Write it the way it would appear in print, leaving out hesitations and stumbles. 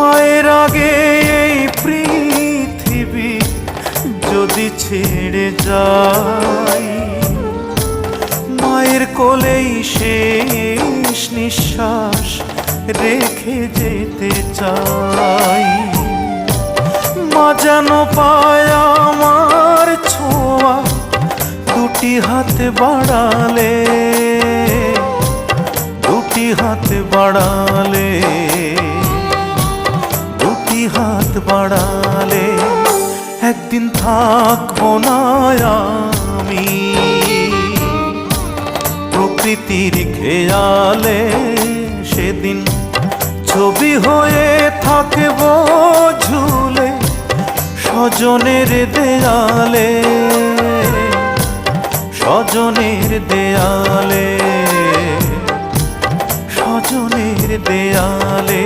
মায়ের আগে এই পৃথিবী যদি ছেড়ে যাই, মায়ের কোলেই শেষ নিঃশ্বাস রেখে যেতে চাই। মা যেন পায় আমার ছোঁয়া দুটি হাত বাড়ালে, দুটি হাত বাড়ালে, দুটি হাত বাড়ালে। একদিন থাকবো না আমি প্রকৃতির খেয়ালে, সেদিন ছবি হয়ে থাকবো ঝুলে স্বজনের দেয়ালে, স্বজনের দেয়ালে, স্বজনের দেয়ালে।